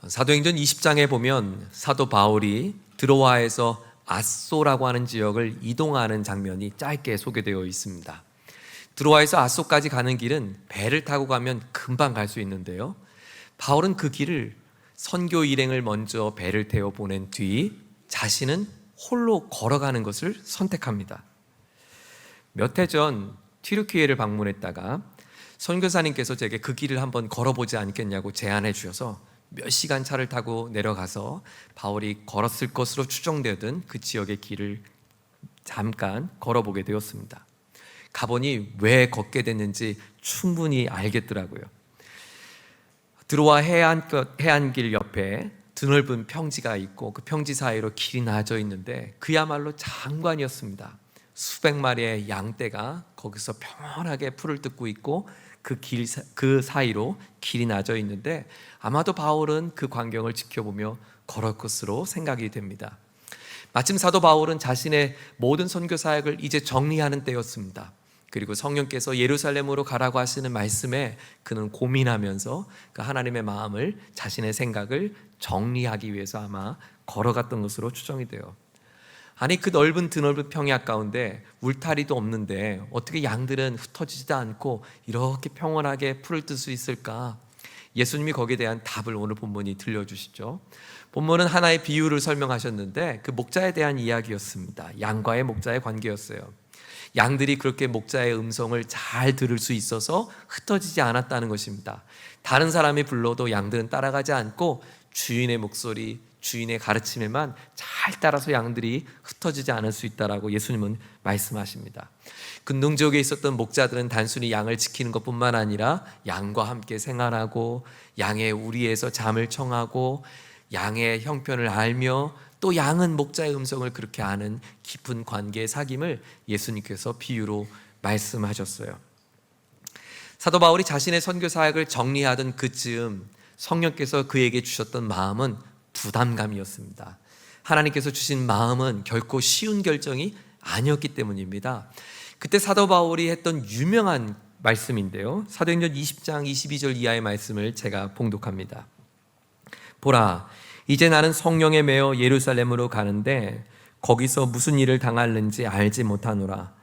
사도행전 20장에 보면 사도 바울이 드로아에서 아소라고 하는 지역을 이동하는 장면이 짧게 소개되어 있습니다. 드로아에서 아소까지 가는 길은 배를 타고 가면 금방 갈 수 있는데요, 바울은 그 길을 선교 일행을 먼저 배를 태워 보낸 뒤 자신은 홀로 걸어가는 것을 선택합니다. 몇 해 전 튀르키예를 방문했다가 선교사님께서 제게 그 길을 한번 걸어보지 않겠냐고 제안해 주셔서 몇 시간 차를 타고 내려가서 바울이 걸었을 것으로 추정되던 그 지역의 길을 잠깐 걸어보게 되었습니다. 가보니 왜 걷게 됐는지 충분히 알겠더라고요. 드로아 해안길 옆에 드넓은 평지가 있고 그 평지 사이로 길이 나져 있는데 그야말로 장관이었습니다. 수백 마리의 양떼가 거기서 평온하게 풀을 뜯고 있고 그 사이로 길이 나져 있는데 아마도 바울은 그 광경을 지켜보며 걸을 것으로 생각이 됩니다. 마침 사도 바울은 자신의 모든 선교 사역을 이제 정리하는 때였습니다. 그리고 성령께서 예루살렘으로 가라고 하시는 말씀에 그는 고민하면서 그 하나님의 마음을, 자신의 생각을 정리하기 위해서 아마 걸어갔던 것으로 추정이 돼요. 아니, 그 넓은 드넓은 평야 가운데 울타리도 없는데 어떻게 양들은 흩어지지도 않고 이렇게 평온하게 풀을 뜰 수 있을까? 예수님이 거기에 대한 답을 오늘 본문이 들려주시죠. 본문은 하나의 비유를 설명하셨는데 그 목자에 대한 이야기였습니다. 양과의 목자의 관계였어요. 양들이 그렇게 목자의 음성을 잘 들을 수 있어서 흩어지지 않았다는 것입니다. 다른 사람이 불러도 양들은 따라가지 않고 주인의 목소리, 주인의 가르침에만 잘 따라서 양들이 흩어지지 않을 수 있다라고 예수님은 말씀하십니다. 근동 지역에 있었던 목자들은 단순히 양을 지키는 것뿐만 아니라 양과 함께 생활하고 양의 우리에서 잠을 청하고 양의 형편을 알며 또 양은 목자의 음성을 그렇게 아는 깊은 관계의 사귐을 예수님께서 비유로 말씀하셨어요. 사도 바울이 자신의 선교 사역을 정리하던 그쯤 성령께서 그에게 주셨던 마음은 부담감이었습니다. 하나님께서 주신 마음은 결코 쉬운 결정이 아니었기 때문입니다. 그때 사도 바울이 했던 유명한 말씀인데요, 사도행전 20장 22절 이하의 말씀을 제가 봉독합니다. 보라, 이제 나는 성령에 매여 예루살렘으로 가는데 거기서 무슨 일을 당할는지 알지 못하노라.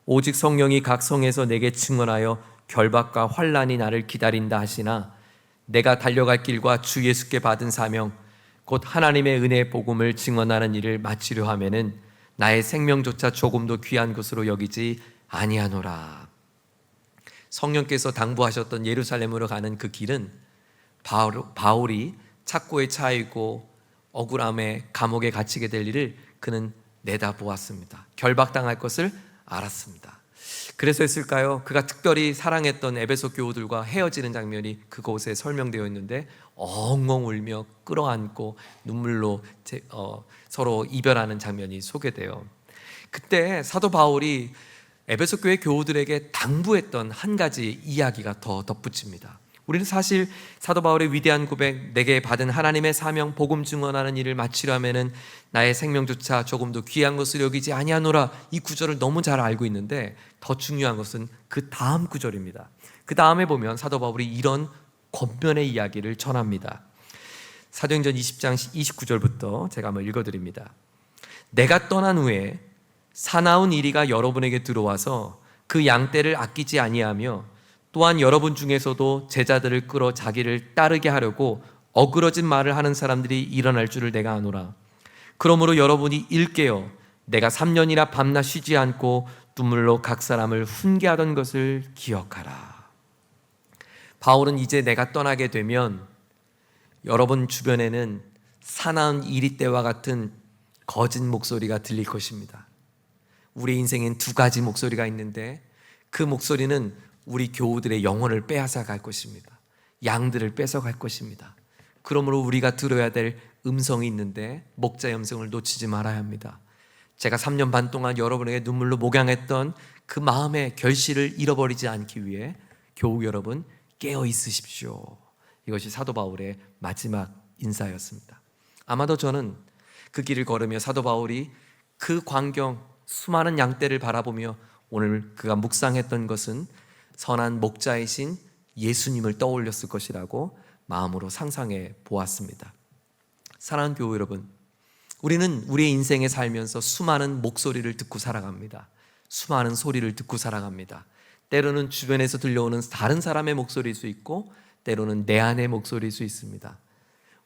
오직 성령이 각 성에서 내게 증언하여 결박과 환난이 나를 기다린다 하시나 내가 달려갈 길과 주 예수께 받은 사명 곧 하나님의 은혜의 복음을 증언하는 일을 마치려 하면은 나의 생명조차 조금도 귀한 것으로 여기지 아니하노라. 성령께서 당부하셨던 예루살렘으로 가는 그 길은 바울이 착고에 차이고 억울함에 감옥에 갇히게 될 일을 그는 내다보았습니다. 결박당할 것을 알았습니다. 그래서였을까요? 그가 특별히 사랑했던 에베소 교우들과 헤어지는 장면이 그곳에 설명되어 있는데 엉엉 울며 끌어안고 눈물로 서로 이별하는 장면이 소개돼요. 그때 사도 바울이 에베소 교회 교우들에게 당부했던 한 가지 이야기가 더 덧붙입니다. 우리는 사실 사도 바울의 위대한 고백, 내게 받은 하나님의 사명 복음 증언하는 일을 마치려 하면은 나의 생명조차 조금도 귀한 것을 여기지 아니하노라, 이 구절을 너무 잘 알고 있는데 더 중요한 것은 그 다음 구절입니다. 그 다음에 보면 사도 바울이 이런 권면의 이야기를 전합니다. 사도행전 20장 29절부터 제가 한번 읽어드립니다. 내가 떠난 후에 사나운 이리가 여러분에게 들어와서 그 양떼를 아끼지 아니하며 또한 여러분 중에서도 제자들을 끌어 자기를 따르게 하려고 어그러진 말을 하는 사람들이 일어날 줄을 내가 아노라. 그러므로 여러분이 일깨어 내가 3년이나 밤낮 쉬지 않고 눈물로 각 사람을 훈계하던 것을 기억하라. 바울은 이제 내가 떠나게 되면 여러분 주변에는 사나운 이리떼와 같은 거짓 목소리가 들릴 것입니다. 우리 인생엔 두 가지 목소리가 있는데 그 목소리는 우리 교우들의 영혼을 빼앗아 갈 것입니다. 양들을 뺏어갈 것입니다. 그러므로 우리가 들어야 될 음성이 있는데 목자의 음성을 놓치지 말아야 합니다. 제가 3년 반 동안 여러분에게 눈물로 목양했던 그 마음의 결실을 잃어버리지 않기 위해 교우 여러분 깨어 있으십시오. 이것이 사도 바울의 마지막 인사였습니다. 아마도 저는 그 길을 걸으며 사도 바울이 그 광경, 수많은 양떼를 바라보며 오늘 그가 묵상했던 것은 선한 목자이신 예수님을 떠올렸을 것이라고 마음으로 상상해 보았습니다. 사랑하는 교회 여러분, 우리는 우리의 인생에 살면서 수많은 목소리를 듣고 살아갑니다. 수많은 소리를 듣고 살아갑니다. 때로는 주변에서 들려오는 다른 사람의 목소리일 수 있고, 때로는 내 안의 목소리일 수 있습니다.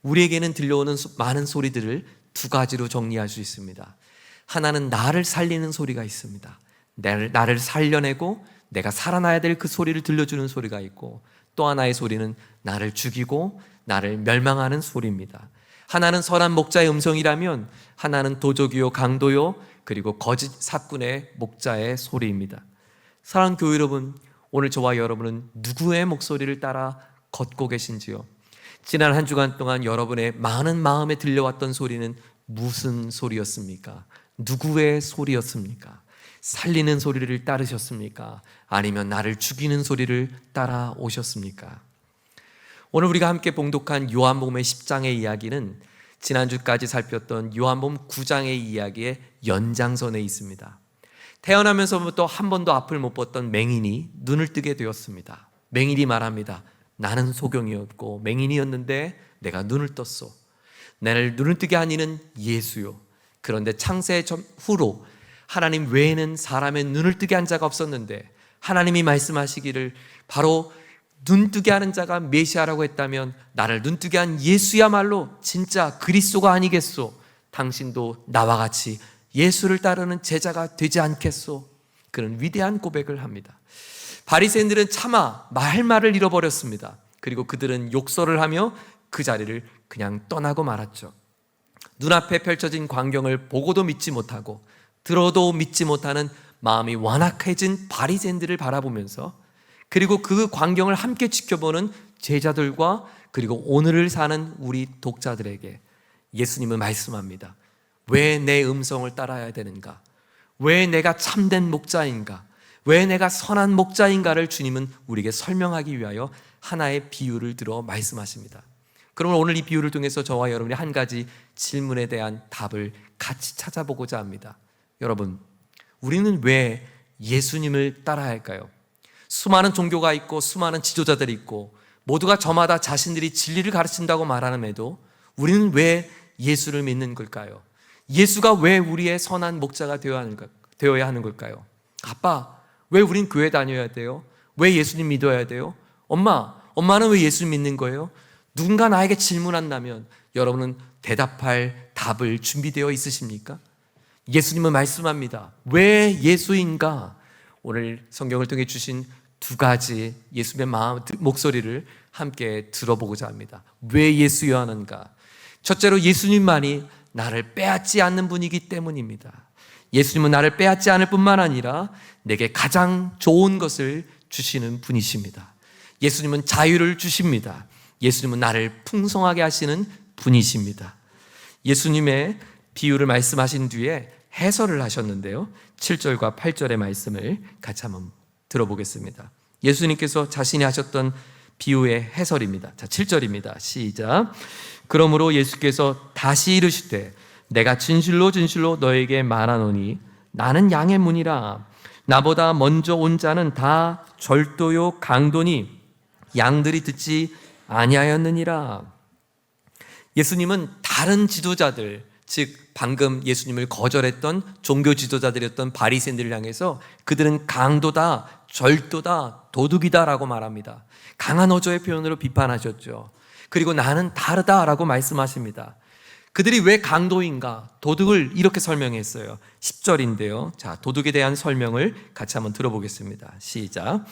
우리에게는 들려오는 많은 소리들을 두 가지로 정리할 수 있습니다. 하나는 나를 살리는 소리가 있습니다. 나를 살려내고 내가 살아나야 될 그 소리를 들려주는 소리가 있고, 또 하나의 소리는 나를 죽이고 나를 멸망하는 소리입니다. 하나는 선한 목자의 음성이라면, 하나는 도적이요 강도요 그리고 거짓 사꾼의 목자의 소리입니다. 사랑하는 교회 여러분, 오늘 저와 여러분은 누구의 목소리를 따라 걷고 계신지요? 지난 한 주간 동안 여러분의 많은 마음에 들려왔던 소리는 무슨 소리였습니까? 누구의 소리였습니까? 살리는 소리를 따르셨습니까? 아니면 나를 죽이는 소리를 따라오셨습니까? 오늘 우리가 함께 봉독한 요한복음의 10장의 이야기는 지난주까지 살폈던 요한복음 9장의 이야기의 연장선에 있습니다. 태어나면서부터 한 번도 앞을 못 봤던 맹인이 눈을 뜨게 되었습니다. 맹인이 말합니다. 나는 소경이었고 맹인이었는데 내가 눈을 떴소. 나를 눈을 뜨게 한 이는 예수요. 그런데 창세 후로 하나님 외에는 사람의 눈을 뜨게 한 자가 없었는데, 하나님이 말씀하시기를 바로 눈뜨게 하는 자가 메시아라고 했다면 나를 눈뜨게 한 예수야말로 진짜 그리스도가 아니겠소? 당신도 나와 같이 예수를 따르는 제자가 되지 않겠소? 그런 위대한 고백을 합니다. 바리새인들은 차마 할 말을 잃어버렸습니다. 그리고 그들은 욕설을 하며 그 자리를 그냥 떠나고 말았죠. 눈앞에 펼쳐진 광경을 보고도 믿지 못하고 들어도 믿지 못하는 마음이 완악해진 바리새인들을 바라보면서, 그리고 그 광경을 함께 지켜보는 제자들과 그리고 오늘을 사는 우리 독자들에게 예수님은 말씀합니다. 왜 내 음성을 따라야 되는가? 왜 내가 참된 목자인가? 왜 내가 선한 목자인가를 주님은 우리에게 설명하기 위하여 하나의 비유를 들어 말씀하십니다. 그러면 오늘 이 비유를 통해서 저와 여러분이 한 가지 질문에 대한 답을 같이 찾아보고자 합니다. 여러분, 우리는 왜 예수님을 따라야 할까요? 수많은 종교가 있고 수많은 지도자들이 있고 모두가 저마다 자신들이 진리를 가르친다고 말하는데도 우리는 왜 예수를 믿는 걸까요? 예수가 왜 우리의 선한 목자가 되어야 하는 걸까요? 아빠, 왜 우린 교회 다녀야 돼요? 왜 예수님 믿어야 돼요? 엄마는 왜 예수 믿는 거예요? 누군가 나에게 질문한다면 여러분은 대답할 답을 준비되어 있으십니까? 예수님은 말씀합니다. 왜 예수인가? 오늘 성경을 통해 주신 두 가지 예수님의 목소리를 함께 들어보고자 합니다. 왜 예수여야 하는가? 첫째로 예수님만이 나를 빼앗지 않는 분이기 때문입니다. 예수님은 나를 빼앗지 않을 뿐만 아니라 내게 가장 좋은 것을 주시는 분이십니다. 예수님은 자유를 주십니다. 예수님은 나를 풍성하게 하시는 분이십니다. 예수님의 비유를 말씀하신 뒤에 해설을 하셨는데요, 7절과 8절의 말씀을 같이 한번 들어보겠습니다. 예수님께서 자신이 하셨던 비유의 해설입니다. 자, 7절입니다. 시작. 그러므로 예수께서 다시 이르시되 내가 진실로 진실로 너에게 말하노니 나는 양의 문이라. 나보다 먼저 온 자는 다 절도요 강도니 양들이 듣지 아니하였느니라. 예수님은 다른 지도자들, 즉 방금 예수님을 거절했던 종교 지도자들이었던 바리새인들을 향해서 그들은 강도다, 절도다, 도둑이다라고 말합니다. 강한 어조의 표현으로 비판하셨죠. 그리고 나는 다르다라고 말씀하십니다. 그들이 왜 강도인가, 도둑을 이렇게 설명했어요. 10절인데요. 자, 도둑에 대한 설명을 같이 한번 들어보겠습니다. 시작.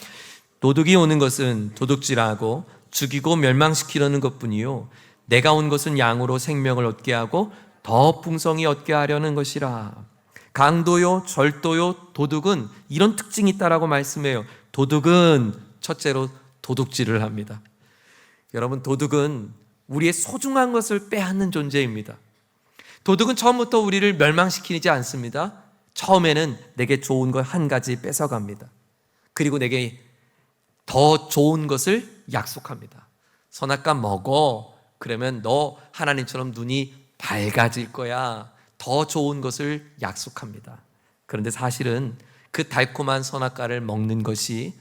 도둑이 오는 것은 도둑질하고 죽이고 멸망시키려는 것뿐이요 내가 온 것은 양으로 생명을 얻게 하고 더 풍성히 얻게 하려는 것이라. 강도요, 절도요, 도둑은 이런 특징이 있다라고 말씀해요. 도둑은 첫째로 도둑질을 합니다. 여러분, 도둑은 우리의 소중한 것을 빼앗는 존재입니다. 도둑은 처음부터 우리를 멸망시키지 않습니다. 처음에는 내게 좋은 것 한 가지 뺏어갑니다. 그리고 내게 더 좋은 것을 약속합니다. 선악과 먹어. 그러면 너 하나님처럼 눈이 밝아질 거야. 더 좋은 것을 약속합니다. 그런데 사실은 그 달콤한 선악과를 먹는 것이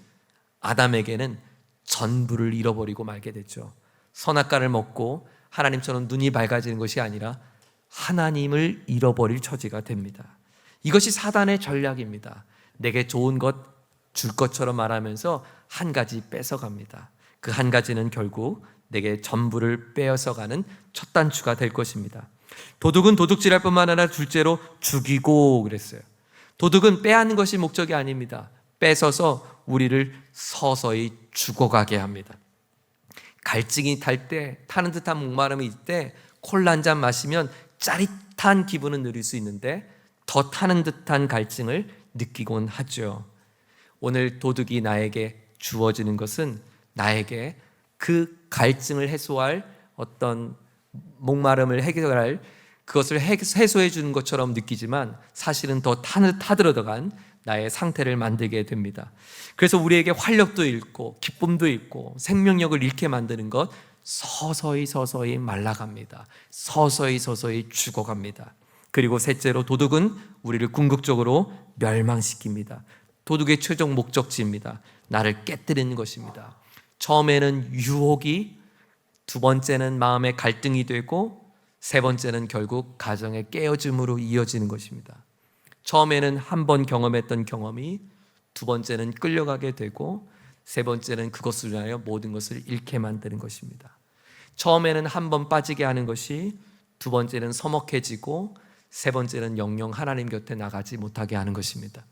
아담에게는 전부를 잃어버리고 말게 됐죠. 선악과를 먹고 하나님처럼 눈이 밝아지는 것이 아니라 하나님을 잃어버릴 처지가 됩니다. 이것이 사단의 전략입니다. 내게 좋은 것 줄 것처럼 말하면서 한 가지 뺏어갑니다. 그 한 가지는 결국 내게 전부를 빼앗아가는 첫 단추가 될 것입니다. 도둑은 도둑질할 뿐만 아니라 둘째로 죽이고 그랬어요. 도둑은 빼앗는 것이 목적이 아닙니다. 뺏어서 우리를 서서히 죽어가게 합니다. 갈증이 탈 때, 타는 듯한 목마름이 있을 때 콜라 한 잔 마시면 짜릿한 기분은 누릴 수 있는데 더 타는 듯한 갈증을 느끼곤 하죠. 오늘 도둑이 나에게 주어지는 것은 나에게 그 갈증을 해소할 어떤 목마름을 해결할 그것을 해소해 주는 것처럼 느끼지만 사실은 더 타들어간 나의 상태를 만들게 됩니다. 그래서 우리에게 활력도 잃고 기쁨도 잃고 생명력을 잃게 만드는 것 서서히 말라갑니다. 서서히 죽어갑니다. 그리고 셋째로 도둑은 우리를 궁극적으로 멸망시킵니다. 도둑의 최종 목적지입니다. 나를 깨뜨리는 것입니다. 처음에는 유혹이, 두 번째는 마음의 갈등이 되고 세 번째는 결국 가정의 깨어짐으로 이어지는 것입니다. 처음에는 한 번 경험했던 경험이 두 번째는 끌려가게 되고 세 번째는 그것을 위하여 모든 것을 잃게 만드는 것입니다. 처음에는 한 번 빠지게 하는 것이 두 번째는 서먹해지고 세 번째는 영영 하나님 곁에 나가지 못하게 하는 것입니다.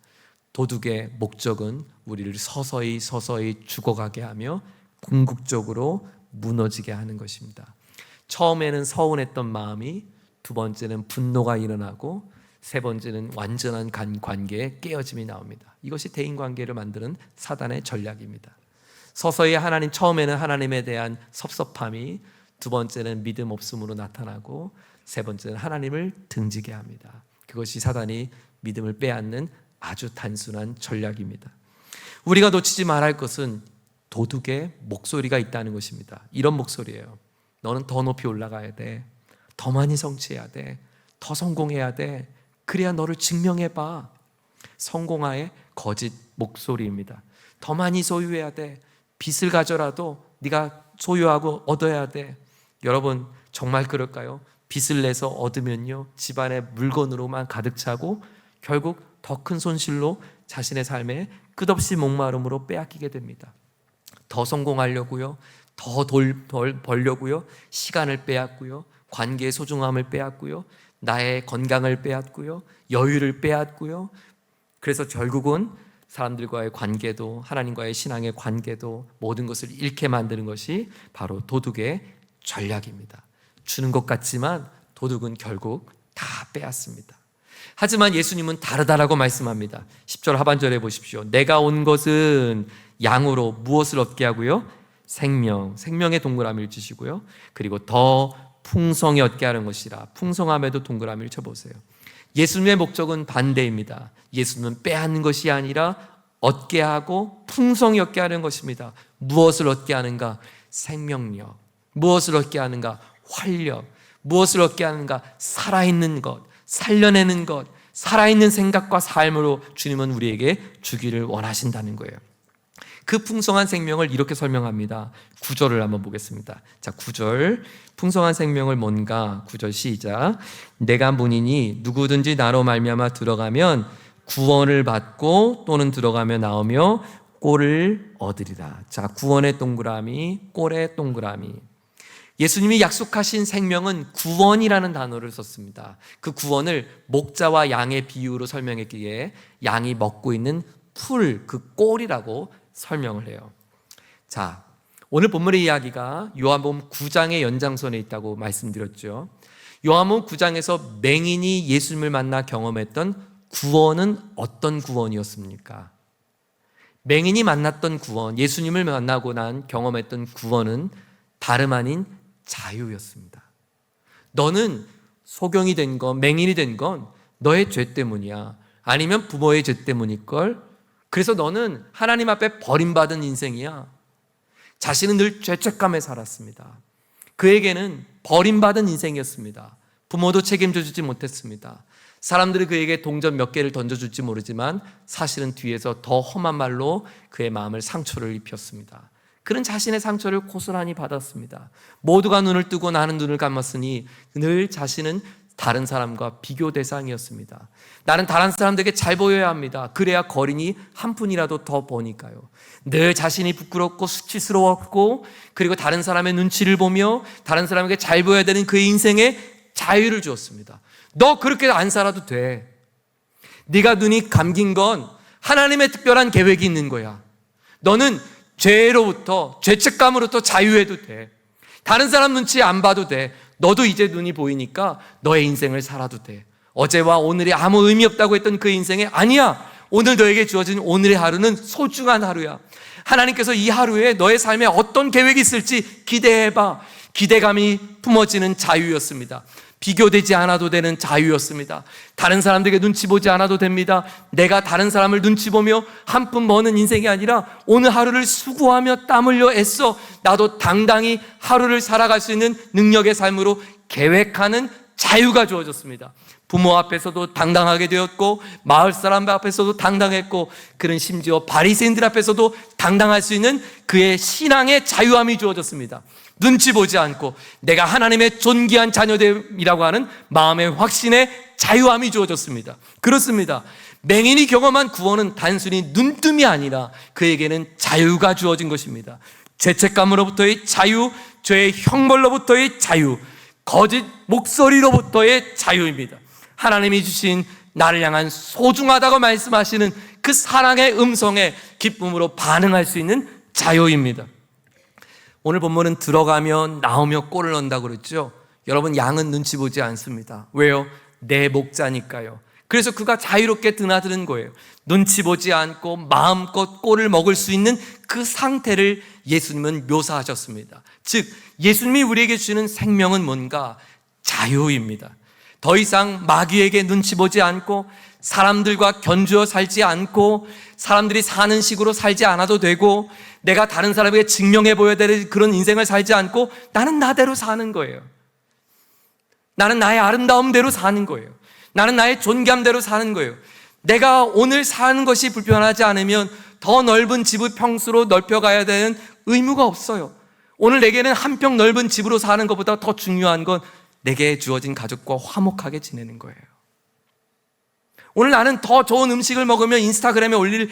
도둑의 목적은 우리를 서서히 죽어가게 하며 궁극적으로 무너지게 하는 것입니다. 처음에는 서운했던 마음이 두 번째는 분노가 일어나고 세 번째는 완전한 관계의 깨어짐이 나옵니다. 이것이 대인관계를 만드는 사단의 전략입니다. 서서히 처음에는 하나님에 대한 섭섭함이 두 번째는 믿음 없음으로 나타나고 세 번째는 하나님을 등지게 합니다. 그것이 사단이 믿음을 빼앗는 아주 단순한 전략입니다. 우리가 놓치지 말아야 할 것은 도둑의 목소리가 있다는 것입니다. 이런 목소리예요. 너는 더 높이 올라가야 돼. 더 많이 성취해야 돼. 더 성공해야 돼. 그래야 너를 증명해봐. 성공화의 거짓 목소리입니다. 더 많이 소유해야 돼. 빚을 가져라도 네가 소유하고 얻어야 돼. 여러분 정말 그럴까요? 빚을 내서 얻으면요 집안의 물건으로만 가득 차고 결국 더 큰 손실로 자신의 삶에 끝없이 목마름으로 빼앗기게 됩니다. 더 성공하려고요, 더 벌려고요, 시간을 빼앗고요, 관계의 소중함을 빼앗고요, 나의 건강을 빼앗고요, 여유를 빼앗고요. 그래서 결국은 사람들과의 관계도 하나님과의 신앙의 관계도 모든 것을 잃게 만드는 것이 바로 도둑의 전략입니다. 주는 것 같지만 도둑은 결국 다 빼앗습니다. 하지만 예수님은 다르다라고 말씀합니다. 10절 하반절에 보십시오. 내가 온 것은 양으로 무엇을 얻게 하고요? 생명의 동그라미를 치시고요. 그리고 더 풍성히 얻게 하는 것이라. 풍성함에도 동그라미를 쳐보세요. 예수님의 목적은 반대입니다. 예수님은 빼앗는 것이 아니라 얻게 하고 풍성히 얻게 하는 것입니다. 무엇을 얻게 하는가? 생명력. 무엇을 얻게 하는가? 활력. 무엇을 얻게 하는가? 살아있는 것, 살려내는 것, 살아있는 생각과 삶으로 주님은 우리에게 주기를 원하신다는 거예요. 그 풍성한 생명을 이렇게 설명합니다. 9절을 한번 보겠습니다. 자, 9절. 풍성한 생명을 뭔가? 9절 시작. 내가 문이니 누구든지 나로 말미암아 들어가면 구원을 받고 또는 들어가며 나오며 꼴을 얻으리라. 자, 구원의 동그라미, 꼴의 동그라미. 예수님이 약속하신 생명은 구원이라는 단어를 썼습니다. 그 구원을 목자와 양의 비유로 설명했기에 양이 먹고 있는 풀, 그 꼴이라고 설명을 해요. 자, 오늘 본문의 이야기가 요한복음 9장의 연장선에 있다고 말씀드렸죠. 요한복음 9장에서 맹인이 예수님을 만나 경험했던 구원은 어떤 구원이었습니까? 맹인이 만났던 구원, 예수님을 만나고 난 경험했던 구원은 다름 아닌 자유였습니다. 너는 소경이 된 건, 맹인이 된 건 너의 죄 때문이야. 아니면 부모의 죄 때문일걸. 그래서 너는 하나님 앞에 버림받은 인생이야. 자신은 늘 죄책감에 살았습니다. 그에게는 버림받은 인생이었습니다. 부모도 책임져 주지 못했습니다. 사람들이 그에게 동전 몇 개를 던져줄지 모르지만 사실은 뒤에서 더 험한 말로 그의 마음을 상처를 입혔습니다. 그는 자신의 상처를 고스란히 받았습니다. 모두가 눈을 뜨고 나는 눈을 감았으니 늘 자신은 다른 사람과 비교 대상이었습니다. 나는 다른 사람들에게 잘 보여야 합니다. 그래야 거린이 한 푼이라도 더 버니까요. 늘 자신이 부끄럽고 수치스러웠고, 그리고 다른 사람의 눈치를 보며 다른 사람에게 잘 보여야 되는 그의 인생에 자유를 주었습니다. 너 그렇게 안 살아도 돼. 네가 눈이 감긴 건 하나님의 특별한 계획이 있는 거야. 너는 죄로부터, 죄책감으로부터 자유해도 돼. 다른 사람 눈치 안 봐도 돼. 너도 이제 눈이 보이니까 너의 인생을 살아도 돼. 어제와 오늘이 아무 의미 없다고 했던 그 인생에, 아니야, 오늘 너에게 주어진 오늘의 하루는 소중한 하루야. 하나님께서 이 하루에 너의 삶에 어떤 계획이 있을지 기대해봐. 기대감이 품어지는 자유였습니다. 비교되지 않아도 되는 자유였습니다. 다른 사람들에게 눈치 보지 않아도 됩니다. 내가 다른 사람을 눈치 보며 한 푼 버는 인생이 아니라 오늘 하루를 수고하며 땀 흘려 애써 나도 당당히 하루를 살아갈 수 있는 능력의 삶으로 계획하는 자유가 주어졌습니다. 부모 앞에서도 당당하게 되었고, 마을 사람 앞에서도 당당했고, 그는 심지어 바리새인들 앞에서도 당당할 수 있는 그의 신앙의 자유함이 주어졌습니다. 눈치 보지 않고 내가 하나님의 존귀한 자녀됨이라고 하는 마음의 확신의 자유함이 주어졌습니다. 그렇습니다. 맹인이 경험한 구원은 단순히 눈뜸이 아니라 그에게는 자유가 주어진 것입니다. 죄책감으로부터의 자유, 죄의 형벌로부터의 자유, 거짓 목소리로부터의 자유입니다. 하나님이 주신 나를 향한 소중하다고 말씀하시는 그 사랑의 음성에 기쁨으로 반응할 수 있는 자유입니다. 오늘 본문은 들어가며 나오며 꼴을 넣는다고 그랬죠. 여러분, 양은 눈치 보지 않습니다. 왜요? 내 목자니까요. 그래서 그가 자유롭게 드나드는 거예요. 눈치 보지 않고 마음껏 꼴을 먹을 수 있는 그 상태를 예수님은 묘사하셨습니다. 즉, 예수님이 우리에게 주시는 생명은 뭔가? 자유입니다. 더 이상 마귀에게 눈치 보지 않고 사람들과 견주어 살지 않고 사람들이 사는 식으로 살지 않아도 되고 내가 다른 사람에게 증명해 보여야 될 그런 인생을 살지 않고 나는 나대로 사는 거예요. 나는 나의 아름다움대로 사는 거예요. 나는 나의 존귀함대로 사는 거예요. 내가 오늘 사는 것이 불편하지 않으면 더 넓은 집을 평수로 넓혀가야 되는 의무가 없어요. 오늘 내게는 한 평 넓은 집으로 사는 것보다 더 중요한 건 내게 주어진 가족과 화목하게 지내는 거예요. 오늘 나는 더 좋은 음식을 먹으며 인스타그램에 올릴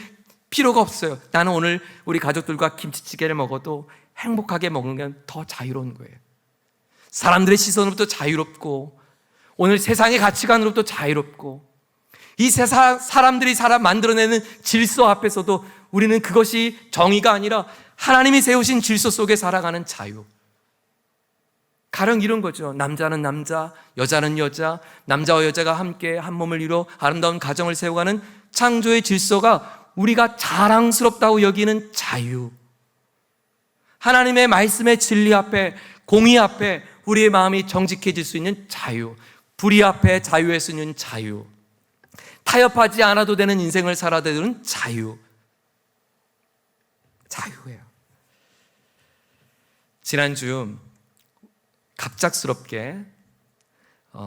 필요가 없어요. 나는 오늘 우리 가족들과 김치찌개를 먹어도 행복하게 먹으면 더 자유로운 거예요. 사람들의 시선으로부터 자유롭고 오늘 세상의 가치관으로부터 자유롭고 이 세상 사람들이 만들어내는 질서 앞에서도 우리는 그것이 정의가 아니라 하나님이 세우신 질서 속에 살아가는 자유. 가령 이런 거죠. 남자는 남자, 여자는 여자, 남자와 여자가 함께 한 몸을 이루어 아름다운 가정을 세워가는 창조의 질서가 우리가 자랑스럽다고 여기는 자유. 하나님의 말씀의 진리 앞에, 공의 앞에 우리의 마음이 정직해질 수 있는 자유. 불의 앞에 자유할 수 있는 자유. 타협하지 않아도 되는 인생을 살아야 되는 자유. 자유예요. 지난주 갑작스럽게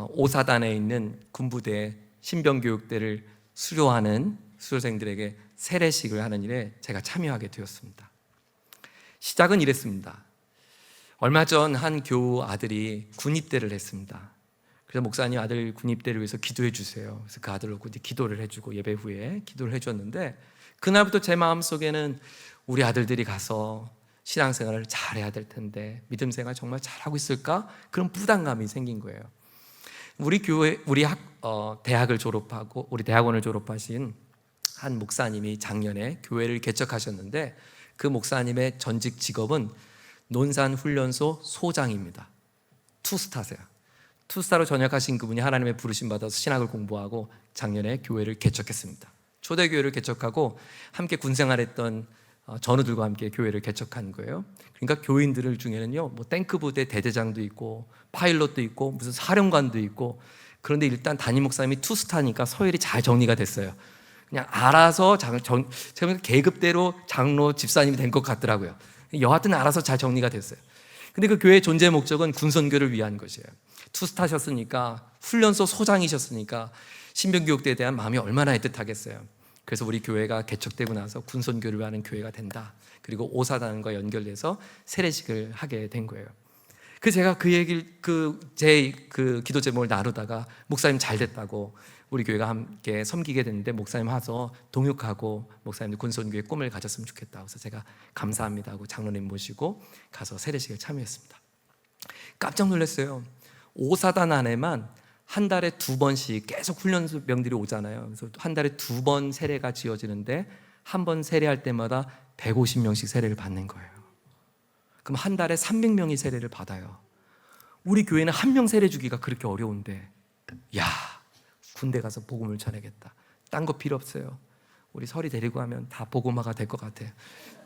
오사단에 있는 군부대 신병교육대를 수료하는 수료생들에게 세례식을 하는 일에 제가 참여하게 되었습니다. 시작은 이랬습니다. 얼마 전 한 교우 아들이 군입대를 했습니다. 그래서 목사님, 아들 군입대를 위해서 기도해 주세요. 그래서 그 아들을 놓고 기도를 해주고 예배 후에 기도를 해줬는데 그날부터 제 마음속에는 우리 아들들이 가서 신앙생활을 잘해야 될 텐데 믿음생활 정말 잘하고 있을까? 그런 부담감이 생긴 거예요. 우리 교회, 대학을 졸업하고 우리 대학원을 졸업하신 한 목사님이 작년에 교회를 개척하셨는데 그 목사님의 전직 직업은 논산훈련소 소장입니다. 투스타세요. 투스타로 전역하신 그분이 하나님의 부르심 받아서 신학을 공부하고 작년에 교회를 개척했습니다. 초대교회를 개척하고 함께 군생활했던 전우들과 함께 교회를 개척한 거예요. 그러니까 교인들 중에는요, 뭐 탱크 부대 대대장도 있고 파일럿도 있고 무슨 사령관도 있고. 그런데 일단 담임 목사님이 투스타니까 서열이 잘 정리가 됐어요. 그냥 알아서 제가 계급대로 장로 집사님이 된 것 같더라고요. 여하튼 알아서 잘 정리가 됐어요. 근데 그 교회의 존재 목적은 군선교를 위한 것이에요. 투스타셨으니까, 훈련소 소장이셨으니까 신병교육대에 대한 마음이 얼마나 애틋하겠어요. 그래서 우리 교회가 개척되고 나서 군선교를 하는 교회가 된다. 그리고 오사단과 연결돼서 세례식을 하게 된 거예요. 그 제가 그 얘기를 제 기도 제목을 나누다가 목사님 잘 됐다고 우리 교회가 함께 섬기게 됐는데 목사님 와서 동역하고 목사님들 군선교의 꿈을 가졌으면 좋겠다. 그래서 제가 감사합니다 하고 장로님 모시고 가서 세례식에 참여했습니다. 깜짝 놀랐어요. 오사단 안에만 한 달에 2번씩 계속 훈련병들이 오잖아요. 그래서 한 달에 2번 세례가 지어지는데 한 번 세례할 때마다 150명씩 세례를 받는 거예요. 그럼 한 달에 300명이 세례를 받아요. 우리 교회는 한 명 세례 주기가 그렇게 어려운데, 야, 군대 가서 복음을 전하겠다. 딴 거 필요 없어요. 우리 설이 데리고 하면 다 복음화가 될 것 같아.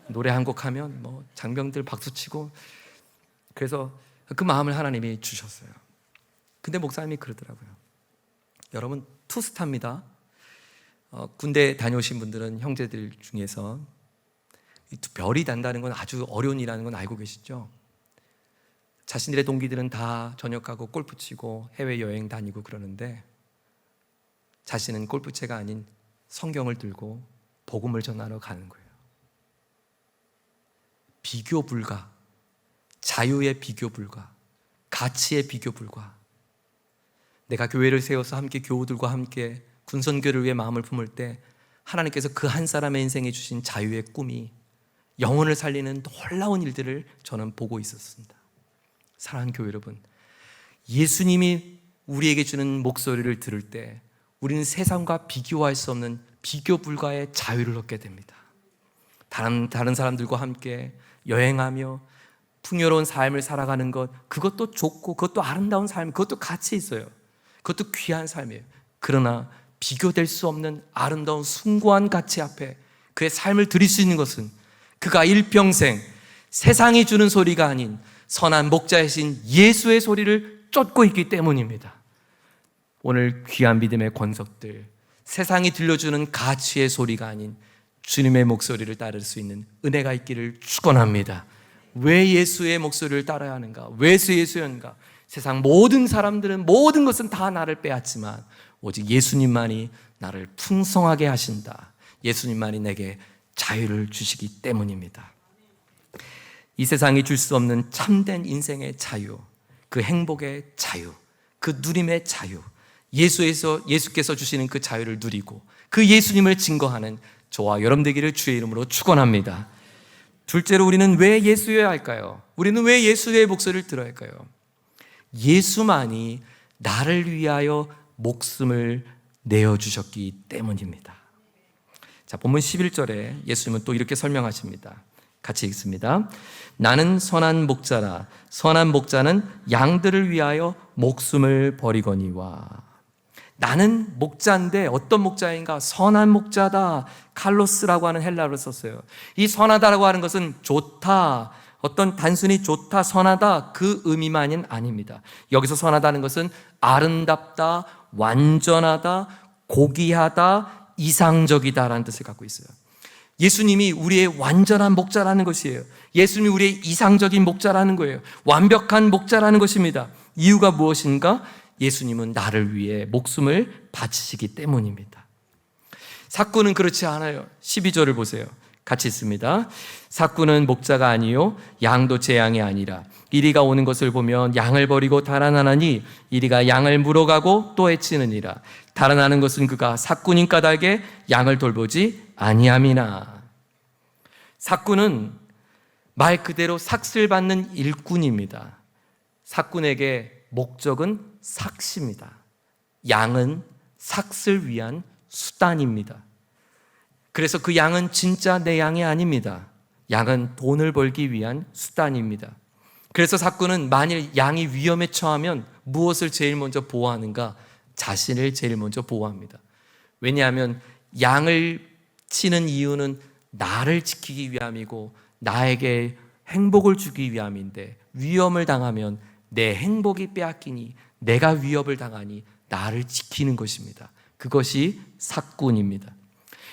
노래 한 곡 하면 뭐 장병들 박수 치고. 그래서 그 마음을 하나님이 주셨어요. 근데 목사님이 그러더라고요. 여러분, 투스타입니다. 군대 다녀오신 분들은 형제들 중에서 별이 단다는 건 아주 어려운 일이라는 건 알고 계시죠? 자신들의 동기들은 다 전역하고 골프 치고 해외여행 다니고 그러는데 자신은 골프채가 아닌 성경을 들고 복음을 전하러 가는 거예요. 비교 불가, 자유의 비교 불가, 가치의 비교 불가. 내가 교회를 세워서 함께 교우들과 함께 군선교를 위해 마음을 품을 때 하나님께서 그 한 사람의 인생에 주신 자유의 꿈이 영혼을 살리는 놀라운 일들을 저는 보고 있었습니다. 사랑하는 교회 여러분, 예수님이 우리에게 주는 목소리를 들을 때 우리는 세상과 비교할 수 없는 비교 불가의 자유를 얻게 됩니다. 다른 사람들과 함께 여행하며 풍요로운 삶을 살아가는 것, 그것도 좋고 그것도 아름다운 삶, 그것도 가치 있어요. 그것도 귀한 삶이에요. 그러나 비교될 수 없는 아름다운 숭고한 가치 앞에 그의 삶을 드릴 수 있는 것은 그가 일평생 세상이 주는 소리가 아닌 선한 목자이신 예수의 소리를 쫓고 있기 때문입니다. 오늘 귀한 믿음의 권속들, 세상이 들려주는 가치의 소리가 아닌 주님의 목소리를 따를 수 있는 은혜가 있기를 축원합니다. 왜 예수의 목소리를 따라야 하는가? 왜 예수였는가? 세상 모든 사람들은 모든 것은 다 나를 빼앗지만 오직 예수님만이 나를 풍성하게 하신다. 예수님만이 내게 자유를 주시기 때문입니다. 이 세상이 줄 수 없는 참된 인생의 자유, 그 행복의 자유, 그 누림의 자유, 예수께서 주시는 그 자유를 누리고 그 예수님을 증거하는 저와 여러분 되기를 주의 이름으로 축원합니다. 둘째로, 우리는 왜 예수여야 할까요? 우리는 왜 예수의 목소리를 들어야 할까요? 예수만이 나를 위하여 목숨을 내어주셨기 때문입니다. 자, 본문 11절에 예수님은 또 이렇게 설명하십니다. 같이 읽습니다. 나는 선한 목자라. 선한 목자는 양들을 위하여 목숨을 버리거니와. 나는 목자인데 어떤 목자인가? 선한 목자다. 칼로스라고 하는 헬라어를 썼어요. 이 선하다라고 하는 것은 좋다, 어떤 단순히 좋다, 선하다 그 의미만은 아닙니다. 여기서 선하다는 것은 아름답다, 완전하다, 고귀하다, 이상적이다라는 뜻을 갖고 있어요. 예수님이 우리의 완전한 목자라는 것이에요. 예수님이 우리의 이상적인 목자라는 거예요. 완벽한 목자라는 것입니다. 이유가 무엇인가? 예수님은 나를 위해 목숨을 바치시기 때문입니다. 삭구는 그렇지 않아요. 12절을 보세요. 같이 있습니다. 삭구는 목자가 아니요 양도 제 양이 아니라 이리가 오는 것을 보면 양을 버리고 달아나나니 이리가 양을 물어가고 또 해치느니라. 달아나는 것은 그가 삭구님 까닭에 양을 돌보지 아니함이나. 삭구는 말 그대로 삭슬 받는 일꾼입니다. 삭군에게 목적은 삭시입니다. 양은 삭슬 위한 수단입니다. 그래서 그 양은 진짜 내 양이 아닙니다. 양은 돈을 벌기 위한 수단입니다. 그래서 삭군은 만일 양이 위험에 처하면 무엇을 제일 먼저 보호하는가? 자신을 제일 먼저 보호합니다. 왜냐하면 양을 치는 이유는 나를 지키기 위함이고 나에게 행복을 주기 위함인데 위험을 당하면 내 행복이 빼앗기니 내가 위협을 당하니 나를 지키는 것입니다. 그것이 삭군입니다.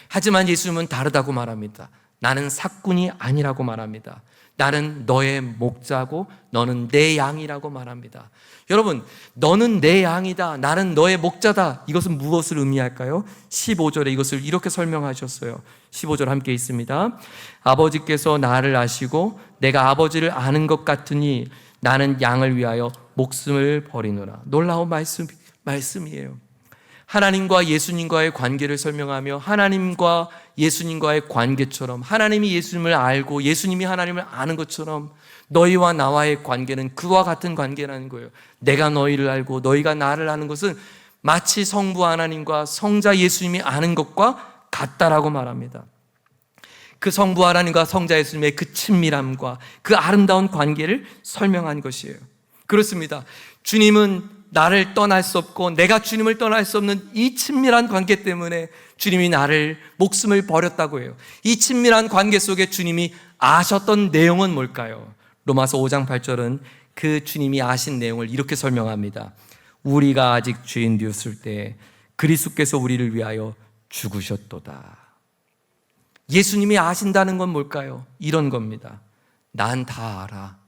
하지만 예수님은 다르다고 말합니다. 나는 삭군이 아니라고 말합니다. 나는 너의 목자고 너는 내 양이라고 말합니다. 여러분, 너는 내 양이다, 나는 너의 목자다, 이것은 무엇을 의미할까요? 15절에 이것을 이렇게 설명하셨어요. 15절 함께 있습니다. 아버지께서 나를 아시고 내가 아버지를 아는 것 같으니 나는 양을 위하여 목숨을 버리노라. 놀라운 말씀이에요. 하나님과 예수님과의 관계를 설명하며 하나님과 예수님과의 관계처럼, 하나님이 예수님을 알고 예수님이 하나님을 아는 것처럼 너희와 나와의 관계는 그와 같은 관계라는 거예요. 내가 너희를 알고 너희가 나를 아는 것은 마치 성부 하나님과 성자 예수님이 아는 것과 같다라고 말합니다. 그 성부 하나님과 성자 예수님의 그 친밀함과 그 아름다운 관계를 설명한 것이에요. 그렇습니다. 주님은 나를 떠날 수 없고 내가 주님을 떠날 수 없는 이 친밀한 관계 때문에 주님이 나를 목숨을 버렸다고 해요. 이 친밀한 관계 속에 주님이 아셨던 내용은 뭘까요? 로마서 5장 8절은 그 주님이 아신 내용을 이렇게 설명합니다. 우리가 아직 죄인 되었을 때 그리스도께서 우리를 위하여 죽으셨도다. 예수님이 아신다는 건 뭘까요? 이런 겁니다. 난 다 알아.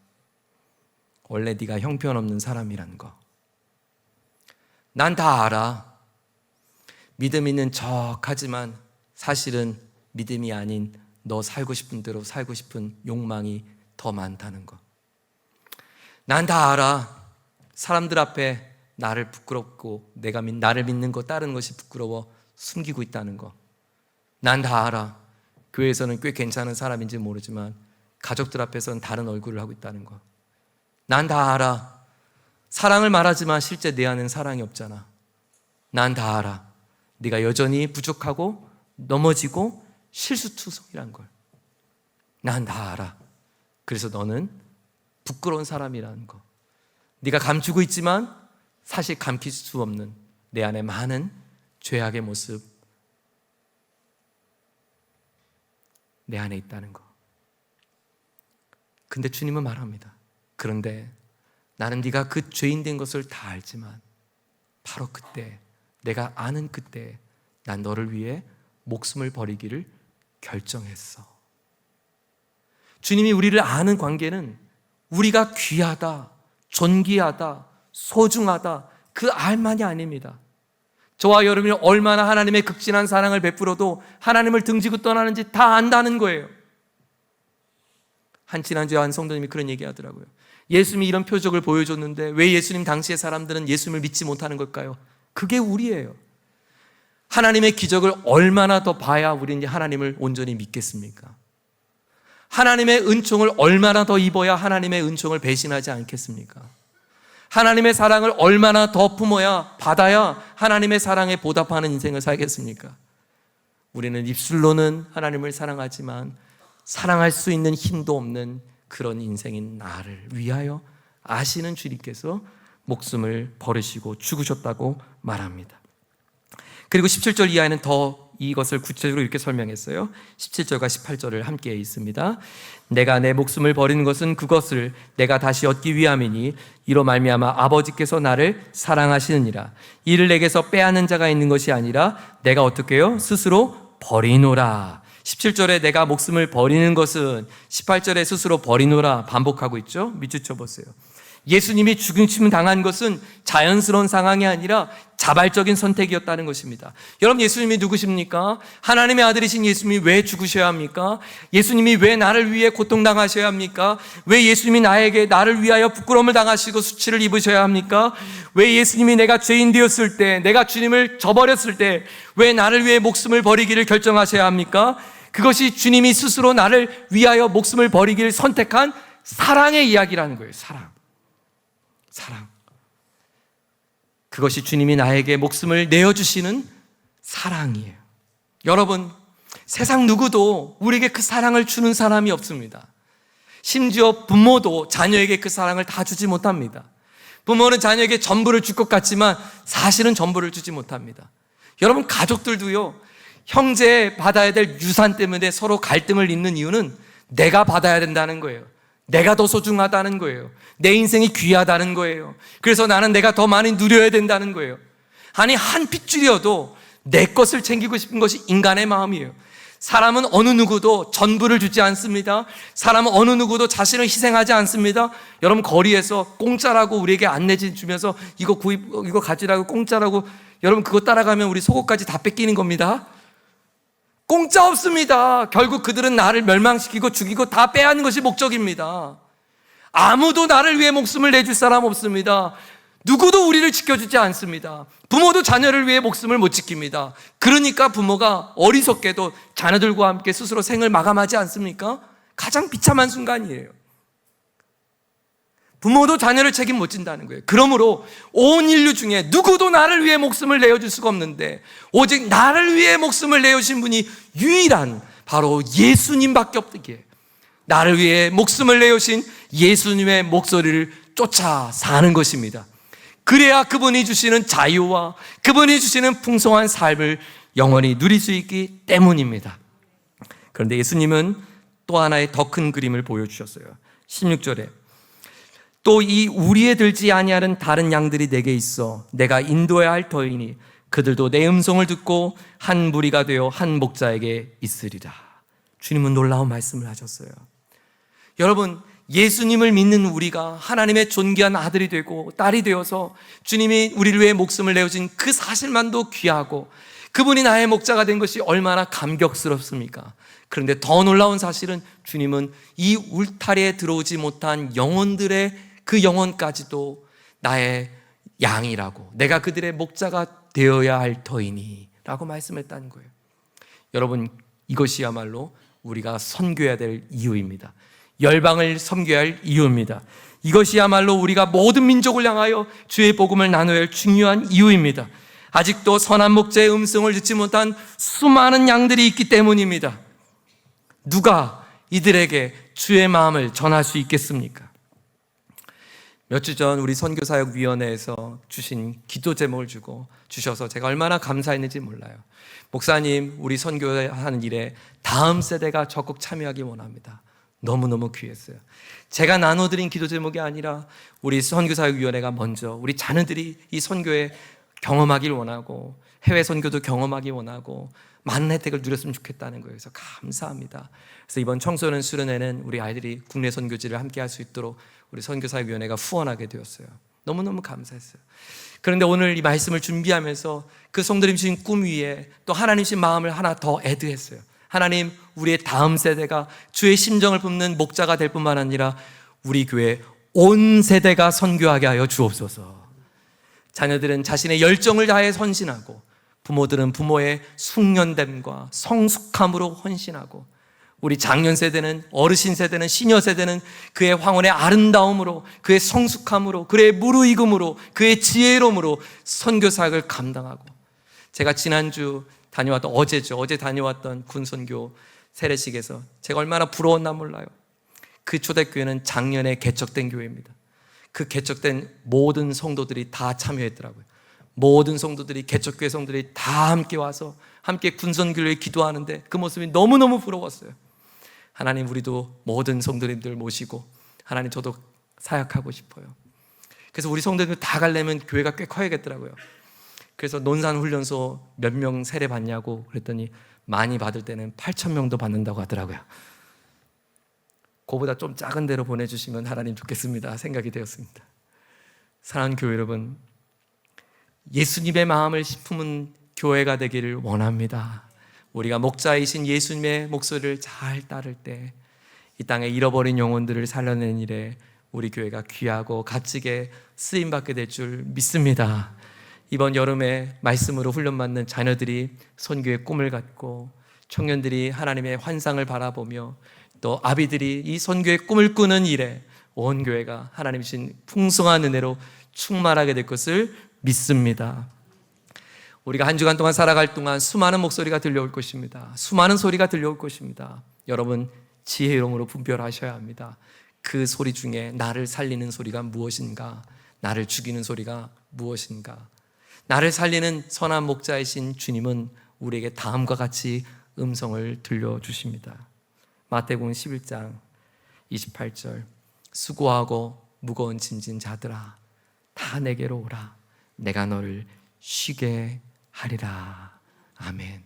원래 네가 형편없는 사람이란 거. 난 다 알아. 믿음 있는 척하지만 사실은 믿음이 아닌 너 살고 싶은 대로 살고 싶은 욕망이 더 많다는 거. 난 다 알아. 사람들 앞에 나를 부끄럽고 내가 나를 믿는 거 따르는 것이 부끄러워 숨기고 있다는 거. 난 다 알아. 교회에서는 꽤 괜찮은 사람인지 모르지만 가족들 앞에서는 다른 얼굴을 하고 있다는 거. 난 다 알아. 사랑을 말하지만 실제 내 안엔 사랑이 없잖아. 난 다 알아. 네가 여전히 부족하고 넘어지고 실수투성이란 걸. 난 다 알아. 그래서 너는 부끄러운 사람이라는 거. 네가 감추고 있지만 사실 감출 수 없는 내 안에 많은 죄악의 모습, 내 안에 있다는 거. 근데 주님은 말합니다. 그런데 나는 네가 그 죄인 된 것을 다 알지만 바로 그때, 내가 아는 그때 난 너를 위해 목숨을 버리기를 결정했어. 주님이 우리를 아는 관계는 우리가 귀하다, 존귀하다, 소중하다, 그 알만이 아닙니다. 저와 여러분이 얼마나 하나님의 극진한 사랑을 베풀어도 하나님을 등지고 떠나는지 다 안다는 거예요. 지난주에 한 성도님이 그런 얘기 하더라고요. 예수님이 이런 표적을 보여줬는데 왜 예수님 당시의 사람들은 예수님을 믿지 못하는 걸까요? 그게 우리예요. 하나님의 기적을 얼마나 더 봐야 우리는 하나님을 온전히 믿겠습니까? 하나님의 은총을 얼마나 더 입어야 하나님의 은총을 배신하지 않겠습니까? 하나님의 사랑을 얼마나 더 품어야, 받아야 하나님의 사랑에 보답하는 인생을 살겠습니까? 우리는 입술로는 하나님을 사랑하지만 사랑할 수 있는 힘도 없는 그런 인생인 나를 위하여 아시는 주님께서 목숨을 버리시고 죽으셨다고 말합니다. 그리고 17절 이하에는 더 이것을 구체적으로 이렇게 설명했어요. 17절과 18절을 함께 있습니다. 내가 내 목숨을 버리는 것은 그것을 내가 다시 얻기 위함이니 이로 말미암아 아버지께서 나를 사랑하시느니라. 이를 내게서 빼앗는 자가 있는 것이 아니라 내가 어떻게 해요? 스스로 버리노라. 17절에 내가 목숨을 버리는 것은 18절에 스스로 버리노라 반복하고 있죠. 밑줄 보세요. 예수님이 죽임을 당한 것은 자연스러운 상황이 아니라 자발적인 선택이었다는 것입니다. 여러분, 예수님이 누구십니까? 하나님의 아들이신 예수님이 왜 죽으셔야 합니까? 예수님이 왜 나를 위해 고통당하셔야 합니까? 왜 예수님이 나를 위하여 부끄러움을 당하시고 수치를 입으셔야 합니까? 왜 예수님이 내가 죄인 되었을 때, 내가 주님을 저버렸을 때 왜 나를 위해 목숨을 버리기를 결정하셔야 합니까? 그것이 주님이 스스로 나를 위하여 목숨을 버리기를 선택한 사랑의 이야기라는 거예요. 사랑. 그것이 주님이 나에게 목숨을 내어주시는 사랑이에요. 여러분, 세상 누구도 우리에게 그 사랑을 주는 사람이 없습니다. 심지어 부모도 자녀에게 그 사랑을 다 주지 못합니다. 부모는 자녀에게 전부를 줄 것 같지만 사실은 전부를 주지 못합니다. 여러분, 가족들도요, 형제 받아야 될 유산 때문에 서로 갈등을 잇는 이유는 내가 받아야 된다는 거예요. 내가 더 소중하다는 거예요. 내 인생이 귀하다는 거예요. 그래서 나는 내가 더 많이 누려야 된다는 거예요. 아니, 한 핏줄이어도 내 것을 챙기고 싶은 것이 인간의 마음이에요. 사람은 어느 누구도 전부를 주지 않습니다. 사람은 어느 누구도 자신을 희생하지 않습니다. 여러분, 거리에서 공짜라고 우리에게 안내지 주면서 이거 가지라고 공짜라고, 여러분 그거 따라가면 우리 속옷까지 다 뺏기는 겁니다. 공짜 없습니다. 결국 그들은 나를 멸망시키고 죽이고 다 빼앗는 것이 목적입니다. 아무도 나를 위해 목숨을 내줄 사람 없습니다. 누구도 우리를 지켜주지 않습니다. 부모도 자녀를 위해 목숨을 못 지킵니다. 그러니까 부모가 어리석게도 자녀들과 함께 스스로 생을 마감하지 않습니까? 가장 비참한 순간이에요. 부모도 자녀를 책임 못 진다는 거예요. 그러므로 온 인류 중에 누구도 나를 위해 목숨을 내어줄 수가 없는데 오직 나를 위해 목숨을 내어주신 분이 유일한 바로 예수님밖에 없기에 나를 위해 목숨을 내어신 예수님의 목소리를 쫓아 사는 것입니다. 그래야 그분이 주시는 자유와 그분이 주시는 풍성한 삶을 영원히 누릴 수 있기 때문입니다. 그런데 예수님은 또 하나의 더 큰 그림을 보여주셨어요. 16절에 또 이 우리에 들지 아니하는 다른 양들이 내게 있어 내가 인도해야 할 터이니 그들도 내 음성을 듣고 한 무리가 되어 한 목자에게 있으리라. 주님은 놀라운 말씀을 하셨어요. 여러분, 예수님을 믿는 우리가 하나님의 존귀한 아들이 되고 딸이 되어서 주님이 우리를 위해 목숨을 내어준 그 사실만도 귀하고 그분이 나의 목자가 된 것이 얼마나 감격스럽습니까? 그런데 더 놀라운 사실은 주님은 이 울타리에 들어오지 못한 영혼들의 그 영혼까지도 나의 양이라고, 내가 그들의 목자가 되어야 할 터이니 라고 말씀했다는 거예요. 여러분, 이것이야말로 우리가 선교해야 될 이유입니다. 열방을 섬겨야 할 이유입니다. 이것이야말로 우리가 모든 민족을 향하여 주의 복음을 나눠야 할 중요한 이유입니다. 아직도 선한 목자의 음성을 듣지 못한 수많은 양들이 있기 때문입니다. 누가 이들에게 주의 마음을 전할 수 있겠습니까? 몇 주 전 우리 선교사역위원회에서 주신 기도 제목을 주셔서 제가 얼마나 감사했는지 몰라요. 목사님, 우리 선교하는 일에 다음 세대가 적극 참여하기 원합니다. 너무너무 귀했어요. 제가 나눠드린 기도 제목이 아니라 우리 선교사역위원회가 먼저 우리 자녀들이 이 선교에 경험하길 원하고 해외 선교도 경험하기 원하고 많은 혜택을 누렸으면 좋겠다는 거예요. 그래서 감사합니다. 그래서 이번 청소년 수련회는 우리 아이들이 국내 선교지를 함께 할 수 있도록 우리 선교사역위원회가 후원하게 되었어요. 너무너무 감사했어요. 그런데 오늘 이 말씀을 준비하면서 그 성도님 주신 꿈 위에 또 하나님 주신 마음을 하나 더 애드했어요. 하나님, 우리의 다음 세대가 주의 심정을 뿜는 목자가 될 뿐만 아니라 우리 교회 온 세대가 선교하게 하여 주옵소서. 자녀들은 자신의 열정을 다해 헌신하고 부모들은 부모의 숙련됨과 성숙함으로 헌신하고 우리 장년 세대는, 어르신 세대는, 시녀 세대는 그의 황혼의 아름다움으로, 그의 성숙함으로, 그의 무르익음으로, 그의 지혜로움으로 선교사역을 감당하고, 제가 지난주 어제 다녀왔던 군선교 세례식에서 제가 얼마나 부러웠나 몰라요. 그 초대교회는 작년에 개척된 교회입니다. 그 개척된 모든 성도들이 다 참여했더라고요. 모든 성도들이, 개척교회 성도들이 다 함께 와서 함께 군선교회에 기도하는데 그 모습이 너무너무 부러웠어요. 하나님, 우리도 모든 성도님들 모시고 하나님, 저도 사역하고 싶어요. 그래서 우리 성도님들 다 가려면 교회가 꽤 커야겠더라고요. 그래서 논산훈련소 몇 명 세례 받냐고 그랬더니 많이 받을 때는 8,000명도 받는다고 하더라고요. 그보다 좀 작은 데로 보내주시면 하나님 좋겠습니다 생각이 되었습니다. 사랑하는 교회 여러분, 예수님의 마음을 품은 교회가 되기를 원합니다. 우리가 목자이신 예수님의 목소리를 잘 따를 때 이 땅에 잃어버린 영혼들을 살려내는 일에 우리 교회가 귀하고 값지게 쓰임받게 될 줄 믿습니다. 이번 여름에 말씀으로 훈련받는 자녀들이 선교의 꿈을 갖고, 청년들이 하나님의 환상을 바라보며, 또 아비들이 이 선교의 꿈을 꾸는 일에 온 교회가 하나님 주신 풍성한 은혜로 충만하게 될 것을 믿습니다. 우리가 한 주간 동안 살아갈 동안 수많은 목소리가 들려올 것입니다. 수많은 소리가 들려올 것입니다. 여러분, 지혜로움으로 분별하셔야 합니다. 그 소리 중에 나를 살리는 소리가 무엇인가, 나를 죽이는 소리가 무엇인가. 나를 살리는 선한 목자이신 주님은 우리에게 다음과 같이 음성을 들려주십니다. 마태복음 11장 28절, 수고하고 무거운 짐진 자들아 다 내게로 오라, 내가 너를 쉬게 하리라. 아멘.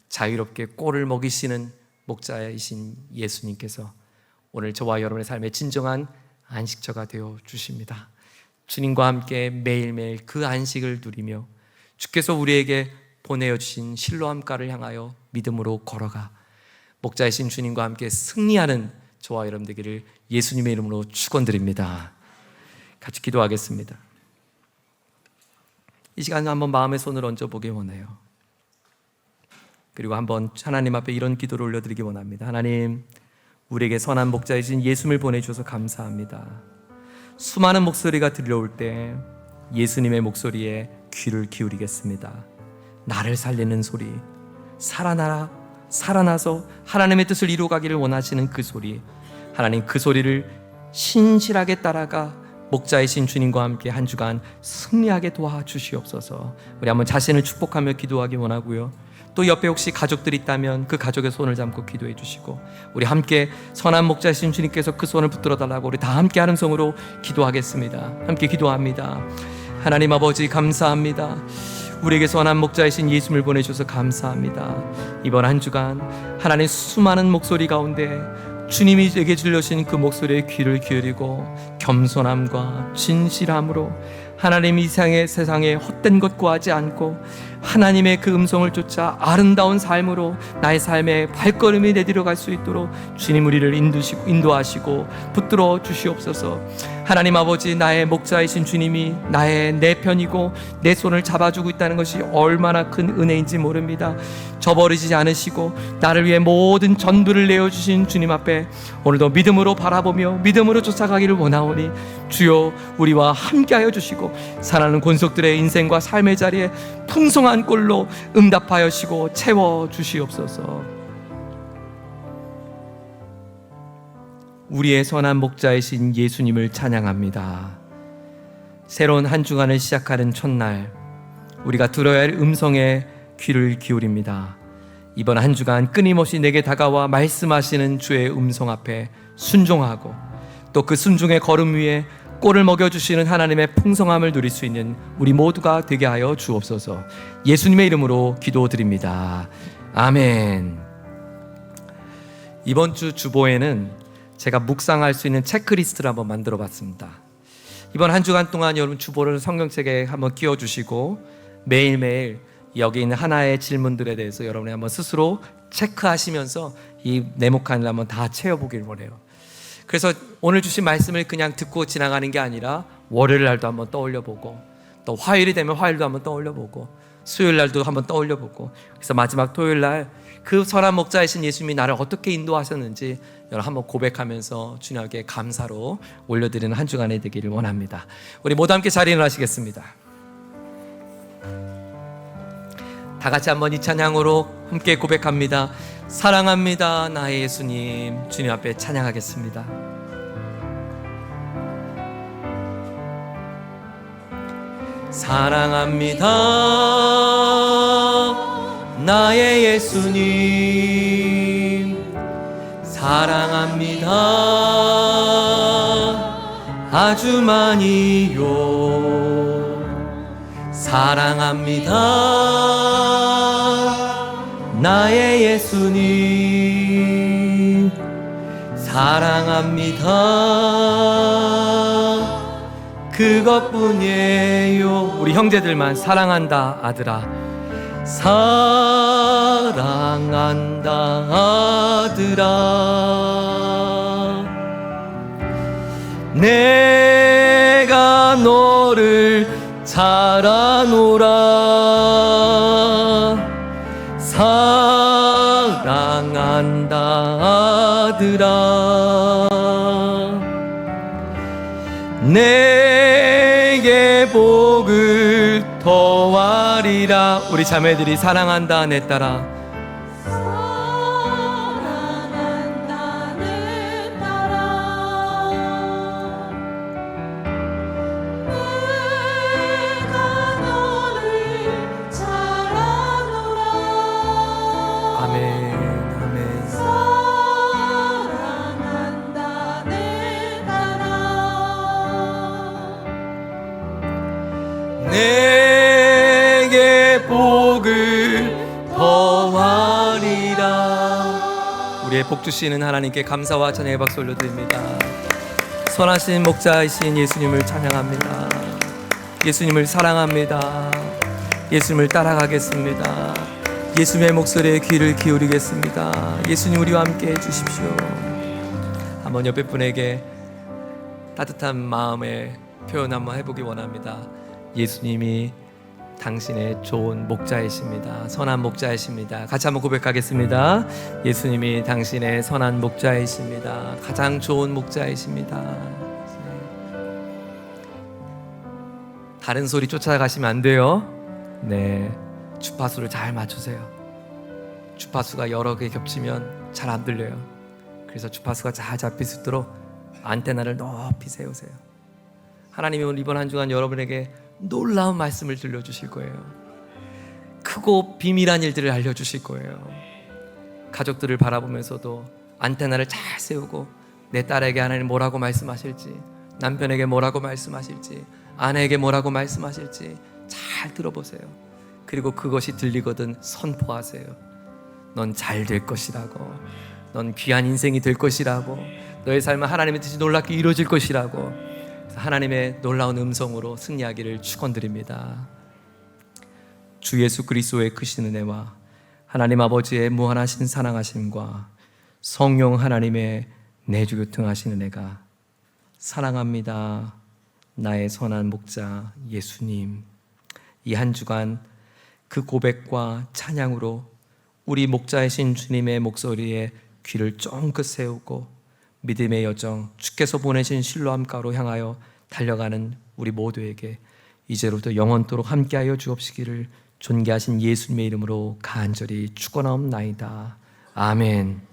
자유롭게 꼴을 먹이시는 목자이신 예수님께서 오늘 저와 여러분의 삶의 진정한 안식처가 되어 주십니다. 주님과 함께 매일매일 그 안식을 누리며 주께서 우리에게 보내주신 실로암가를 향하여 믿음으로 걸어가 목자이신 주님과 함께 승리하는 저와 여러분 되기를 예수님의 이름으로 축원드립니다. 같이 기도하겠습니다. 이 시간에 한번 마음의 손을 얹어보기 원해요. 그리고 한번 하나님 앞에 이런 기도를 올려드리기 원합니다. 하나님, 우리에게 선한 목자이신 예수님을 보내주셔서 감사합니다. 수많은 목소리가 들려올 때 예수님의 목소리에 귀를 기울이겠습니다. 나를 살리는 소리, 살아나서 하나님의 뜻을 이루어가기를 원하시는 그 소리, 하나님 그 소리를 신실하게 따라가 목자이신 주님과 함께 한 주간 승리하게 도와주시옵소서. 우리 한번 자신을 축복하며 기도하기 원하고요. 또 옆에 혹시 가족들이 있다면 그 가족의 손을 잡고 기도해 주시고, 우리 함께 선한 목자이신 주님께서 그 손을 붙들어 달라고 우리 다 함께 하는 성으로 기도하겠습니다. 함께 기도합니다. 하나님 아버지 감사합니다. 우리에게 선한 목자이신 예수님을 보내주셔서 감사합니다. 이번 한 주간 하나님 수많은 목소리 가운데 주님이 내게 들려주신 그 목소리에 귀를 기울이고 겸손함과 진실함으로 하나님 이 세상에 헛된 것 구하지 않고 하나님의 그 음성을 쫓아 아름다운 삶으로 나의 삶의 발걸음이 내디려갈 수 있도록 주님 우리를 인도하시고 붙들어 주시옵소서. 하나님 아버지, 나의 목자이신 주님이 내 편이고 내 손을 잡아주고 있다는 것이 얼마나 큰 은혜인지 모릅니다. 저버리지 않으시고 나를 위해 모든 전부를 내어주신 주님 앞에 오늘도 믿음으로 바라보며 믿음으로 쫓아가기를 원하오니 주여 우리와 함께하여 주시고 사랑하는 권속들의 인생과 삶의 자리에 풍성한 꼴로 응답하여시고 채워주시옵소서. 우리의 선한 목자이신 예수님을 찬양합니다. 새로운 한 주간을 시작하는 첫날, 우리가 들어야 할 음성에 귀를 기울입니다. 이번 한 주간 끊임없이 내게 다가와 말씀하시는 주의 음성 앞에 순종하고 또 그 순종의 걸음 위에 꼴을 먹여주시는 하나님의 풍성함을 누릴 수 있는 우리 모두가 되게 하여 주옵소서. 예수님의 이름으로 기도드립니다. 아멘. 이번 주 주보에는 제가 묵상할 수 있는 체크리스트를 한번 만들어 봤습니다. 이번 한 주간 동안 여러분 주보를 성경책에 한번 끼워주시고 매일매일 여기 있는 하나의 질문들에 대해서 여러분이 한번 스스로 체크하시면서 이 네모칸을 한번 다 채워보길 원해요. 그래서 오늘 주신 말씀을 그냥 듣고 지나가는 게 아니라 월요일 날도 한번 떠올려보고 또 화요일이 되면 화요일도 한번 떠올려보고 수요일 날도 한번 떠올려보고, 그래서 마지막 토요일 날 그 선한 목자이신 예수님이 나를 어떻게 인도하셨는지 여러분 한번 고백하면서 주님께 감사로 올려드리는 한 주간이 되기를 원합니다. 우리 모두 함께 자리에 일어나시겠습니다. 다 같이 한번 이 찬양으로 함께 고백합니다. 사랑합니다 나의 예수님. 주님 앞에 찬양하겠습니다. 사랑합니다 나의 예수님. 사랑합니다 아주 많이요. 사랑합니다 나의 예수님. 사랑합니다 그것뿐이에요. 우리 형제들만 사랑한다 아들아. 사랑한다 아들아. 내가 너를 잘 아노라. 사랑한다 아들아. 내게 복을 더하리라. 우리 자매들이 사랑한다 내 딸아. 사랑한다 내 딸아. 내가 너를 잘 아노라. 아멘 아멘. 사랑한다 내 딸아. 내게 복을 더하리라. 우리의 복 주시는 하나님께 감사와 찬양의 박수 올려드립니다. 선하신 목자이신 예수님을 찬양합니다. 예수님을 사랑합니다. 예수님을 따라가겠습니다. 예수님의 목소리에 귀를 기울이겠습니다. 예수님 우리와 함께 해주십시오. 한번 옆에 분에게 따뜻한 마음의 표현 한번 해보기 원합니다. 예수님이 당신의 좋은 목자이십니다. 선한 목자이십니다. 같이 한번 고백하겠습니다. 예수님이 당신의 선한 목자이십니다. 가장 좋은 목자이십니다. 다른 소리 쫓아가시면 안 돼요. 네, 주파수를 잘 맞추세요. 주파수가 여러 개 겹치면 잘 안 들려요. 그래서 주파수가 잘 잡힐 수 있도록 안테나를 높이 세우세요. 하나님이 오늘 이번 한 주간 여러분에게 놀라운 말씀을 들려주실 거예요. 크고 비밀한 일들을 알려주실 거예요. 가족들을 바라보면서도 안테나를 잘 세우고 내 딸에게 하나님 뭐라고 말씀하실지, 남편에게 뭐라고 말씀하실지, 아내에게 뭐라고 말씀하실지 잘 들어보세요. 그리고 그것이 들리거든 선포하세요. 넌 잘 될 것이라고, 넌 귀한 인생이 될 것이라고, 너의 삶은 하나님의 뜻이 놀랍게 이루어질 것이라고, 하나님의 놀라운 음성으로 승리하기를 축원드립니다. 주 예수 그리스도의 크신 은혜와 하나님 아버지의 무한하신 사랑하심과 성령 하나님의 내주 교통하신 은혜가, 사랑합니다 나의 선한 목자 예수님, 이 한 주간 그 고백과 찬양으로 우리 목자이신 주님의 목소리에 귀를 쫑긋 세우고 믿음의 여정, 주께서 보내신 실로암가로 향하여 달려가는 우리 모두에게 이제로부터 영원토록 함께하여 주옵시기를 존귀하신 예수님의 이름으로 간절히 축원하옵나이다. 아멘.